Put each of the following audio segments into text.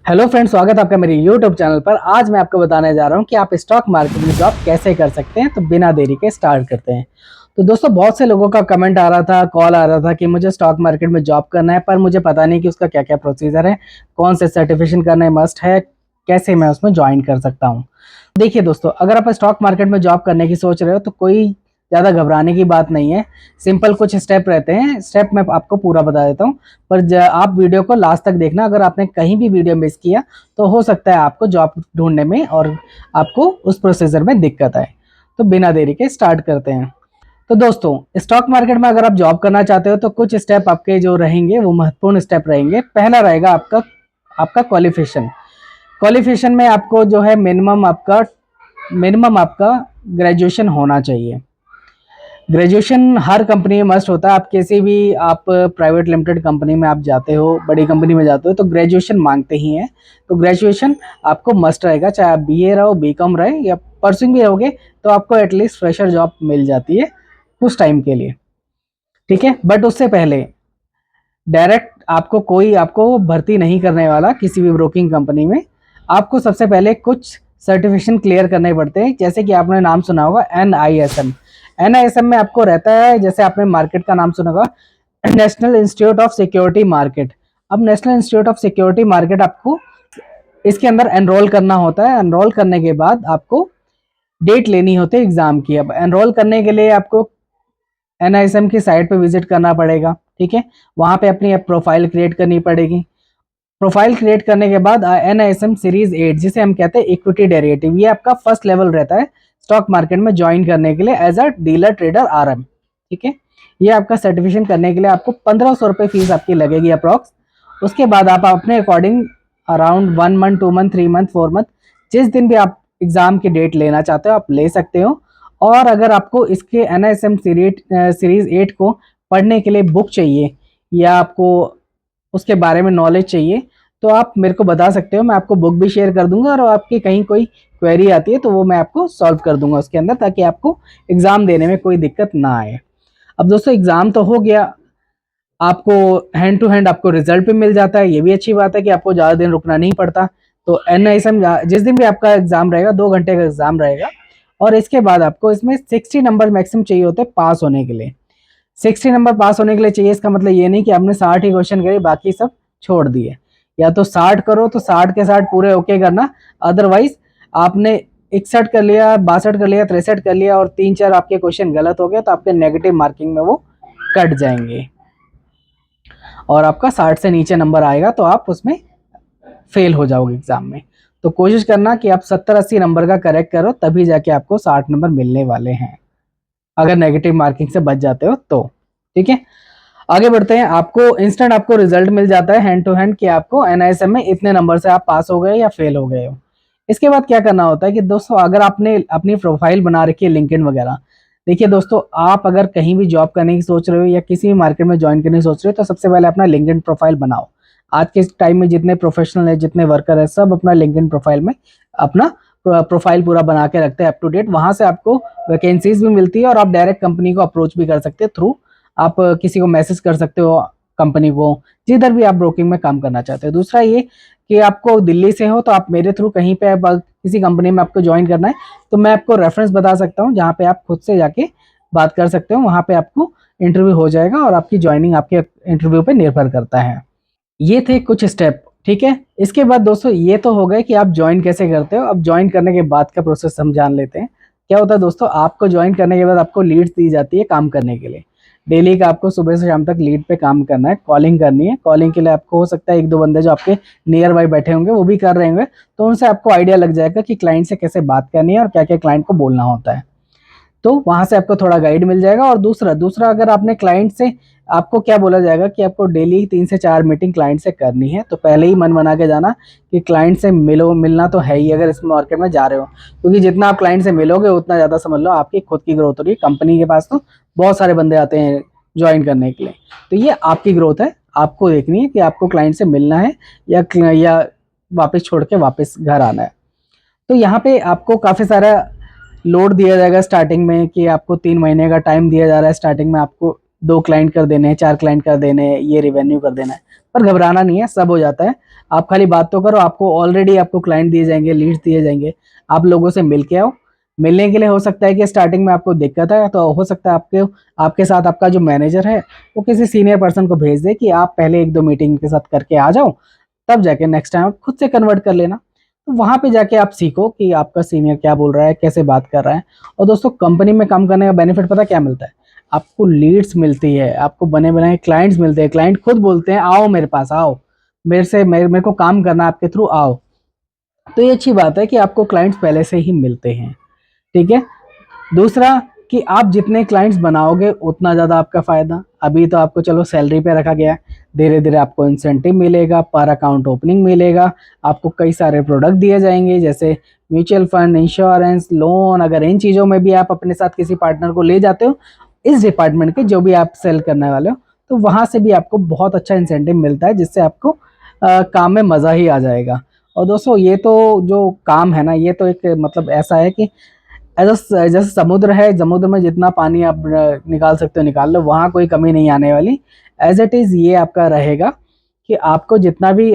Hello friends, स्वागत है आपका मेरे यूट्यूब चैनल पर। आज मैं आपको बताने जा रहा हूं कि आप स्टॉक मार्केट में जॉब कैसे कर सकते हैं। तो बिना देरी के स्टार्ट करते हैं। तो दोस्तों, बहुत से लोगों का कमेंट आ रहा था, कॉल आ रहा था कि मुझे स्टॉक मार्केट में जॉब करना है, पर मुझे पता नहीं कि उसका क्या क्या प्रोसीजर है, कौन से सर्टिफिकेशन करना है, मस्ट है, कैसे मैं उसमें ज्वाइन कर सकता हूँ। देखिए दोस्तों, अगर आप स्टॉक मार्केट में जॉब करने की सोच रहे हो तो कोई ज़्यादा घबराने की बात नहीं है। सिंपल कुछ स्टेप रहते हैं, स्टेप मैं आपको पूरा बता देता हूँ। पर आप वीडियो को लास्ट तक देखना। अगर आपने कहीं भी वीडियो मिस किया तो हो सकता है आपको जॉब ढूंढने में और आपको उस प्रोसीजर में दिक्कत आए। तो बिना देरी के स्टार्ट करते हैं। तो दोस्तों, स्टॉक मार्केट में अगर आप जॉब करना चाहते हो तो कुछ स्टेप आपके जो रहेंगे वो महत्वपूर्ण स्टेप रहेंगे। पहला रहेगा आपका आपका क्वालिफिकेशन। क्वालिफिकेशन में आपको जो है मिनिमम आपका ग्रेजुएशन होना चाहिए। ग्रेजुएशन हर कंपनी में मस्ट होता है। आप किसी भी आप प्राइवेट लिमिटेड कंपनी में आप जाते हो, बड़ी कंपनी में जाते हो तो ग्रेजुएशन मांगते ही हैं। तो ग्रेजुएशन आपको मस्ट रहेगा, चाहे आप बीए रहो, बीकॉम रहे या परसुइंग भी रहोगे तो आपको एटलीस्ट फ्रेशर जॉब मिल जाती है कुछ टाइम के लिए। ठीक है, बट उससे पहले डायरेक्ट आपको भर्ती नहीं करने वाला किसी भी ब्रोकिंग कंपनी में। आपको सबसे पहले कुछ सर्टिफिकेशन क्लियर करने पड़ते हैं, जैसे कि आपने नाम सुना होगा NISM। NISM में आपको रहता है, जैसे आपने मार्केट का नाम सुना होगा, national institute of security market. अब national institute of security market आपको इसके अंदर एनरोल करना होता है। एनरोल करने के बाद आपको डेट लेनी होती है एग्जाम की। अब एनरोल करने के लिए आपको NISM की साइट पे विजिट करना पड़ेगा। ठीक है, वहां पे अपनी प्रोफाइल क्रिएट करनी पड़ेगी। प्रोफाइल क्रिएट करने के बाद NISM सीरीज 8, जिसे हम कहते हैं इक्विटी डेरिवेटिव, ये आपका फर्स्ट लेवल रहता है स्टॉक मार्केट में ज्वाइन करने के लिए as a dealer trader RM। ठीक है, ये आपका सर्टिफिकेशन करने के लिए आपको 1500 रुपये फीस आपकी लगेगी अप्रॉक्स। उसके बाद आप अपने according around 1 month, 2 month, 3 month, 4 month, जिस दिन भी आप एग्जाम की डेट लेना चाहते हो आप ले सकते हो। और अगर आपको इसके NISM सीरीज 8 को पढ़ने के लिए बुक चाहिए या आपको उसके बारे में नॉलेज चाहिए तो आप मेरे को बता सकते हो। मैं आपको बुक भी शेयर कर दूंगा और आपकी कहीं कोई क्वेरी आती है तो वो मैं आपको सॉल्व कर दूंगा उसके अंदर, ताकि आपको एग्जाम देने में कोई दिक्कत ना आए। अब दोस्तों, एग्जाम तो हो गया, आपको हैंड टू हैंड आपको रिजल्ट भी मिल जाता है। ये भी अच्छी बात है कि आपको ज़्यादा दिन रुकना नहीं पड़ता। तो NISM जिस दिन भी आपका एग्जाम रहेगा, 2 घंटे का एग्जाम रहेगा। और इसके बाद आपको इसमें 60 नंबर मैक्सिमम चाहिए होते हैं पास होने के लिए। 60 नंबर पास होने के लिए चाहिए, इसका मतलब ये नहीं कि आपने 60 ही क्वेश्चन करे बाकी सब छोड़ दिए। या तो 60 करो तो 60 के 60 पूरे ओके करना। अदरवाइज आपने 61 कर लिया, 62 कर लिया, 63 कर लिया और 3-4 आपके क्वेश्चन गलत हो गए तो आपके नेगेटिव मार्किंग में वो कट जाएंगे और आपका 60 से नीचे नंबर आएगा तो आप उसमें फेल हो जाओगे एग्जाम में। तो कोशिश करना कि आप 70-80 नंबर का करेक्ट करो, तभी जाके आपको 60 नंबर मिलने वाले हैं, अगर नेगेटिव मार्किंग से बच जाते हो तो। ठीक है, आगे बढ़ते हैं। आपको इंस्टेंट आपको रिजल्ट मिल जाता है हैंड टू हैंड कि आपको NISM में इतने नंबर से आप पास हो गए या फेल हो गए हो। इसके बाद क्या करना होता है कि दोस्तों, अगर आपने अपनी प्रोफाइल बना रखी है लिंक्डइन वगैरह, देखिए दोस्तों, आप अगर कहीं भी जॉब करने की सोच रहे हो या किसी भी मार्केट में ज्वाइन करने की सोच रहे हो तो सबसे पहले अपना लिंक्डइन प्रोफाइल बनाओ। आज के टाइम में जितने प्रोफेशनल है, जितने वर्कर है, सब अपना लिंक्डइन प्रोफाइल में अपना प्रोफाइल पूरा बना के रखते हैं अप टू डेट। वहां से आपको वैकेंसीज भी मिलती है और आप डायरेक्ट कंपनी को अप्रोच भी कर सकते हैं थ्रू, आप किसी को मैसेज कर सकते हो कंपनी को, जिधर भी आप ब्रोकिंग में काम करना चाहते हो। दूसरा ये कि आपको दिल्ली से हो तो आप मेरे थ्रू कहीं पे किसी कंपनी में आपको ज्वाइन करना है तो मैं आपको रेफरेंस बता सकता हूँ जहाँ पे आप खुद से जाके बात कर सकते हो। वहाँ पे आपको इंटरव्यू हो जाएगा और आपकी ज्वाइनिंग आपके इंटरव्यू पे निर्भर करता है। ये थे कुछ स्टेप। ठीक है, इसके बाद दोस्तों, ये तो हो गए कि आप ज्वाइन कैसे करते हो। अब ज्वाइन करने के बाद का प्रोसेस हम जान लेते हैं। क्या होता है दोस्तों, आपको ज्वाइन करने के बाद आपको लीड्स दी जाती है काम करने के लिए। डेली का आपको सुबह से शाम तक लीड पे काम करना है, कॉलिंग करनी है। कॉलिंग के लिए आपको हो सकता है 1-2 बंदे जो आपके नियर बाय बैठे होंगे वो भी कर रहे होंगे, तो उनसे आपको आइडिया लग जाएगा कि क्लाइंट से कैसे बात करनी है और क्या क्या क्लाइंट को बोलना होता है। तो वहां से आपको थोड़ा गाइड मिल जाएगा। और दूसरा दूसरा अगर आपने क्लाइंट से, आपको क्या बोला जाएगा कि आपको डेली 3 से 4 मीटिंग क्लाइंट से करनी है। तो पहले ही मन बना के जाना कि क्लाइंट से मिलना तो है ही अगर इस मार्केट में जा रहे हो, क्योंकि जितना आप क्लाइंट से मिलोगे उतना ज़्यादा समझ लो आपकी खुद की ग्रोथ हो रही है। कंपनी के पास तो बहुत सारे बंदे आते हैं ज्वाइन करने के लिए, तो ये आपकी ग्रोथ है। आपको देखनी है कि आपको क्लाइंट से मिलना है या वापस छोड़ के वापस घर आना है। तो यहाँ पे आपको काफ़ी सारा लोड दिया जाएगा स्टार्टिंग में कि आपको 3 महीने का टाइम दिया जा रहा है। स्टार्टिंग में आपको 2 क्लाइंट कर देने हैं, 4 क्लाइंट कर देने हैं, ये रिवेन्यू कर देना है। पर घबराना नहीं है, सब हो जाता है। आप खाली बात तो करो, आपको ऑलरेडी आपको क्लाइंट दिए जाएंगे, लीड्स दिए जाएंगे, आप लोगों से मिल के आओ। मिलने के लिए हो सकता है कि स्टार्टिंग में आपको दिक्कत है, तो हो सकता है आपके आपके साथ आपका जो मैनेजर है वो किसी सीनियर पर्सन को भेज दे कि आप पहले एक दो मीटिंग के साथ करके आ जाओ, तब जाके नेक्स्ट टाइम आप खुद से कन्वर्ट कर लेना। तो वहां पे जाके आप सीखो कि आपका सीनियर क्या बोल रहा है, कैसे बात कर रहा है। और दोस्तों, कंपनी में काम करने का बेनिफिट पता क्या मिलता है? आपको लीड्स मिलती है, आपको बने बनाए क्लाइंट्स मिलते हैं, क्लाइंट खुद बोलते हैं आओ मेरे पास आओ, मेरे को काम करना है, आपके थ्रू आओ। तो ये अच्छी बात है कि आपको क्लाइंट्स पहले से ही मिलते हैं। ठीक है। दूसरा, कि आप जितने क्लाइंट्स बनाओगे उतना ज़्यादा आपका फ़ायदा। अभी तो आपको चलो सैलरी पे रखा गया है, धीरे धीरे आपको इंसेंटिव मिलेगा, पर अकाउंट ओपनिंग मिलेगा, आपको कई सारे प्रोडक्ट दिए जाएंगे जैसे म्यूचुअल फंड, इंश्योरेंस, लोन। अगर इन चीज़ों में भी आप अपने साथ किसी पार्टनर को ले जाते हो, इस डिपार्टमेंट के जो भी आप सेल करने वाले हो, तो वहाँ से भी आपको बहुत अच्छा इंसेंटिव मिलता है, जिससे आपको काम में मज़ा ही आ जाएगा। और दोस्तों, ये तो जो काम है ना, ये तो एक मतलब ऐसा है कि जैसे समुद्र है, समुद्र में जितना पानी आप निकाल सकते हो निकाल लो, वहाँ कोई कमी नहीं आने वाली। एज इट इज़ ये आपका रहेगा कि आपको जितना भी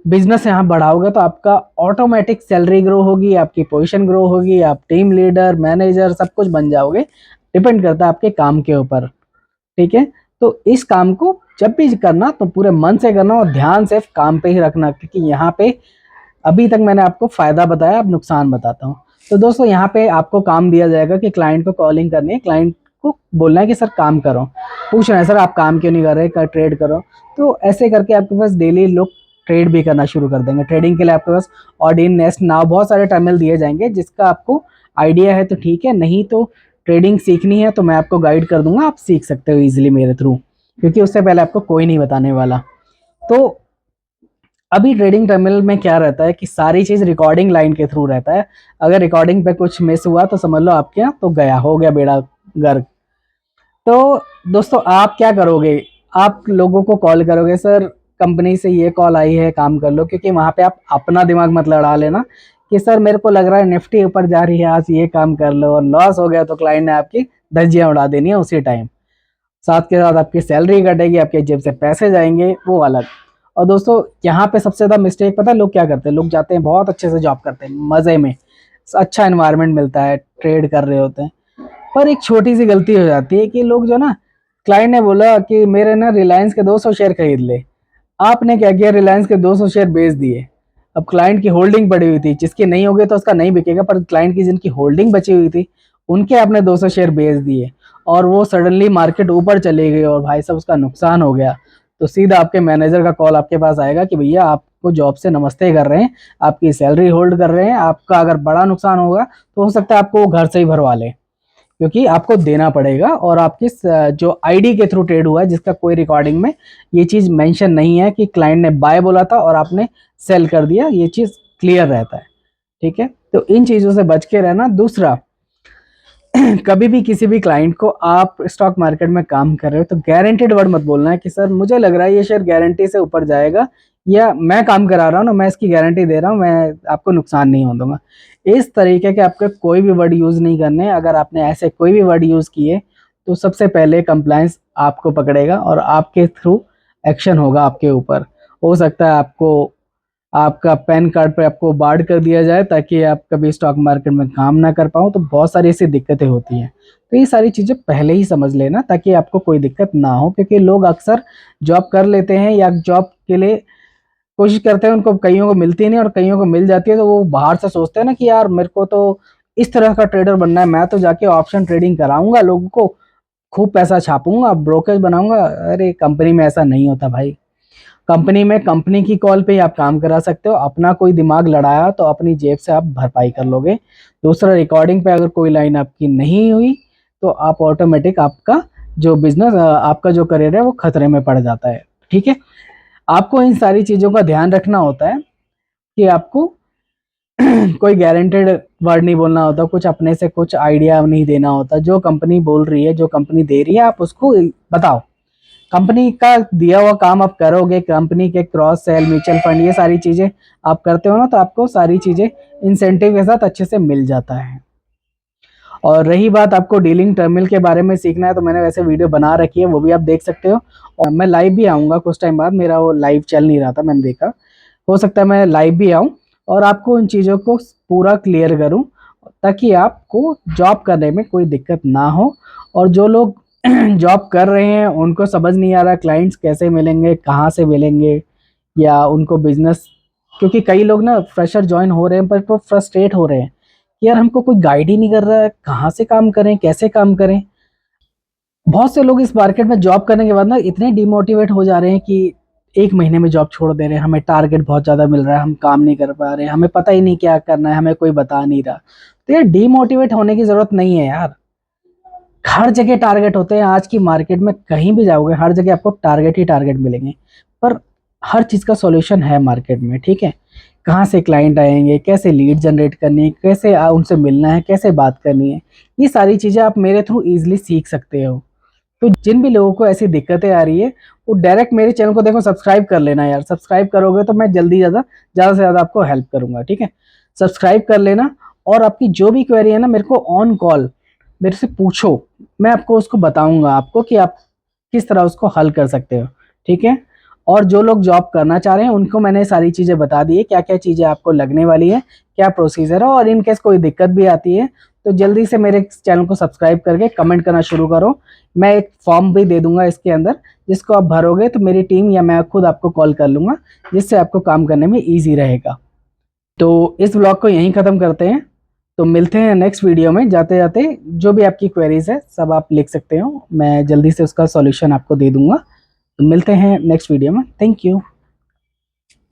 बिजनेस यहाँ बढ़ाओगे तो आपका ऑटोमेटिक सैलरी ग्रो होगी, आपकी पोजीशन ग्रो होगी, आप टीम लीडर, मैनेजर सब कुछ बन जाओगे। डिपेंड करता है आपके काम के ऊपर। ठीक है। तो इस काम को जब भी करना तो पूरे मन से करना और ध्यान सिर्फ काम पे ही रखना, क्योंकि यहाँ पे अभी तक मैंने आपको फायदा बताया, अब नुकसान बताता हूँ। तो दोस्तों, यहाँ पे आपको काम दिया जाएगा कि क्लाइंट को कॉलिंग करनी है, क्लाइंट को बोलना है कि सर काम करो, पूछ रहे हैं सर आप काम क्यों नहीं कर रहे, कर ट्रेड करो। तो ऐसे करके आपके पास डेली लोग ट्रेड भी करना शुरू कर देंगे। ट्रेडिंग के लिए आपके पास ऑडिन, नेस्ट, नाउ बहुत सारे टर्मिनल दिए जाएंगे, जिसका आपको आइडिया है तो ठीक है, नहीं तो ट्रेडिंग सीखनी है तो मैं आपको गाइड कर दूंगा, आप सीख सकते हो इजीली मेरे थ्रू, क्योंकि उससे पहले आपको कोई नहीं बताने वाला। तो अभी ट्रेडिंग टर्मिनल में क्या रहता है कि सारी चीज रिकॉर्डिंग लाइन के थ्रू रहता है। अगर रिकॉर्डिंग पे कुछ मिस हुआ तो समझ लो आपके यहाँ तो गया, हो गया बेड़ा गर्क। तो दोस्तों, आप क्या करोगे? आप लोगों को कॉल करोगे, सर कंपनी से ये कॉल आई है काम कर लो, क्योंकि वहां पे आप अपना दिमाग मत लड़ा लेना कि सर मेरे को लग रहा है निफ्टी ऊपर जा रही है, आज ये काम कर लो, और लॉस हो गया तो क्लाइंट ने आपकी धज्जियां उड़ा देनी है उसी टाइम। साथ के साथ आपकी सैलरी कटेगी, आपके जेब से पैसे जाएंगे, वो अलग। और दोस्तों, यहाँ पे सबसे ज़्यादा मिस्टेक पता है लोग क्या करते हैं? लोग जाते हैं बहुत अच्छे से जॉब करते हैं, मज़े में, अच्छा एनवायरनमेंट मिलता है, ट्रेड कर रहे होते हैं, पर एक छोटी सी गलती हो जाती है कि लोग जो ना, क्लाइंट ने बोला कि मेरे ना रिलायंस के 200 शेयर खरीद ले, आपने क्या किया, रिलायंस के 200 शेयर बेच दिए। अब क्लाइंट की होल्डिंग पड़ी हुई थी, जिसकी नहीं होगी तो उसका नहीं बिकेगा, पर क्लाइंट की जिनकी होल्डिंग बची हुई थी उनके आपने 200 शेयर बेच दिए, और वो सडनली मार्केट ऊपर चली गई और भाई साहब उसका नुकसान हो गया। तो सीधा आपके मैनेजर का कॉल आपके पास आएगा कि भैया आपको जॉब से नमस्ते कर रहे हैं, आपकी सैलरी होल्ड कर रहे हैं, आपका अगर बड़ा नुकसान होगा तो हो सकता है आपको वो घर से ही भरवा ले, क्योंकि आपको देना पड़ेगा। और आपकी जो आईडी के थ्रू ट्रेड हुआ है, जिसका कोई रिकॉर्डिंग में ये चीज मेंशन नहीं है कि क्लाइंट ने बाय बोला था और आपने सेल कर दिया, ये चीज क्लियर रहता है। ठीक है। तो इन चीजों से बच के रहना। दूसरा, कभी भी किसी भी क्लाइंट को आप स्टॉक मार्केट में काम कर रहे हो तो गारंटेड वर्ड मत बोलना है कि सर मुझे लग रहा है ये शेयर गारंटी से ऊपर जाएगा, या मैं काम करा रहा हूँ ना, मैं इसकी गारंटी दे रहा हूँ, मैं आपको नुकसान नहीं होने दूंगा। इस तरीके के आपके कोई भी वर्ड यूज नहीं करने। अगर आपने ऐसे कोई भी वर्ड यूज किए तो सबसे पहले कंप्लायंस आपको पकड़ेगा और आपके थ्रू एक्शन होगा आपके ऊपर। हो सकता है आपको आपका पैन कार्ड पे आपको बार्ड कर दिया जाए, ताकि आप कभी स्टॉक मार्केट में काम ना कर पाओ। तो बहुत सारी ऐसी दिक्कतें होती हैं, तो ये सारी चीज़ें पहले ही समझ लेना ताकि आपको कोई दिक्कत ना हो, क्योंकि लोग अक्सर जॉब कर लेते हैं या जॉब के लिए कोशिश करते हैं, उनको कईयों को मिलती नहीं और कईयों को मिल जाती है, तो वो बाहर से सोचते हैं ना कि यार मेरे को तो इस तरह का ट्रेडर बनना है, मैं तो जाके ऑप्शन ट्रेडिंग कराऊंगा, लोगों को खूब पैसा छापूंगा, ब्रोकरेज बनाऊंगा। अरे कंपनी में ऐसा नहीं होता भाई। कंपनी में कंपनी की कॉल पे ही आप काम करा सकते हो। अपना कोई दिमाग लड़ाया तो अपनी जेब से आप भरपाई कर लोगे। दूसरा, रिकॉर्डिंग पे अगर कोई लाइन आपकी नहीं हुई तो आप ऑटोमेटिक आपका जो बिजनेस, आपका जो करियर है वो खतरे में पड़ जाता है। ठीक है। आपको इन सारी चीज़ों का ध्यान रखना होता है कि आपको कोई गारंटेड वर्ड नहीं बोलना होता, कुछ अपने से कुछ आइडिया नहीं देना होता। जो कंपनी बोल रही है, जो कंपनी दे रही है, आप उसको बताओ। कंपनी का दिया हुआ काम आप करोगे, कंपनी के क्रॉस सेल, म्यूचुअल फंड, ये सारी चीजें आप करते हो ना, तो आपको सारी चीजें इंसेंटिव के साथ अच्छे से मिल जाता है। और रही बात आपको डीलिंग टर्मिनल के बारे में सीखना है, तो मैंने वैसे वीडियो बना रखी है, वो भी आप देख सकते हो। और मैं लाइव भी आऊँगा कुछ टाइम बाद, मेरा वो लाइव चल नहीं रहा था, मैंने देखा, हो सकता है मैं लाइव भी आऊँ और आपको उन चीज़ों को पूरा क्लियर करूँ, ताकि आपको जॉब करने में कोई दिक्कत ना हो। और जो लोग जॉब कर रहे हैं उनको समझ नहीं आ रहा क्लाइंट्स कैसे मिलेंगे, कहाँ से मिलेंगे, या उनको बिजनेस, क्योंकि कई लोग ना फ्रेशर ज्वाइन हो रहे हैं पर वो फ्रस्ट्रेट हो रहे हैं कि यार हमको कोई गाइड ही नहीं कर रहा है, कहाँ से काम करें, कैसे काम करें। बहुत से लोग इस मार्केट में जॉब करने के बाद ना इतने डिमोटिवेट हो जा रहे हैं कि 1 महीने में जॉब छोड़ दे रहे हैं, हमें टारगेट बहुत ज़्यादा मिल रहा है, हम काम नहीं कर पा रहे हैं, हमें पता ही नहीं क्या करना है, हमें कोई बता नहीं रहा। तो ये डिमोटिवेट होने की ज़रूरत नहीं है यार। हर जगह टारगेट होते हैं, आज की मार्केट में कहीं भी जाओगे हर जगह आपको टारगेट ही टारगेट मिलेंगे। पर हर चीज़ का सॉल्यूशन है मार्केट में, ठीक है। कहाँ से क्लाइंट आएंगे, कैसे लीड जनरेट करनी है, कैसे उनसे मिलना है, कैसे बात करनी है, ये सारी चीज़ें आप मेरे थ्रू इजीली सीख सकते हो। तो जिन भी लोगों को ऐसी दिक्कतें आ रही है वो डायरेक्ट मेरे चैनल को देखो सब्सक्राइब कर लेना यार। सब्सक्राइब करोगे तो मैं जल्दी ज़्यादा से ज़्यादा आपको हेल्प करूंगा, ठीक है। सब्सक्राइब कर लेना, और आपकी जो भी क्वेरी है ना मेरे को ऑन कॉल मेरे से पूछो, मैं आपको उसको बताऊंगा आपको कि आप किस तरह उसको हल कर सकते हो, ठीक है। और जो लोग जॉब करना चाह रहे हैं उनको मैंने सारी चीज़ें बता दी है, क्या क्या चीज़ें आपको लगने वाली है, क्या प्रोसीजर है, और इन केस कोई दिक्कत भी आती है तो जल्दी से मेरे चैनल को सब्सक्राइब करके कमेंट करना शुरू करो। मैं एक फॉर्म भी दे दूंगा इसके अंदर, जिसको आप भरोगे तो मेरी टीम या मैं खुद आपको कॉल कर लूंगा, जिससे आपको काम करने में ईजी रहेगा। तो इस ब्लॉग को यहीं ख़त्म करते हैं। तो मिलते हैं नेक्स्ट वीडियो में। जाते जाते जो भी आपकी क्वेरीज है सब आप लिख सकते हो, मैं जल्दी से उसका सॉल्यूशन आपको दे दूंगा। तो मिलते हैं नेक्स्ट वीडियो में। Thank you.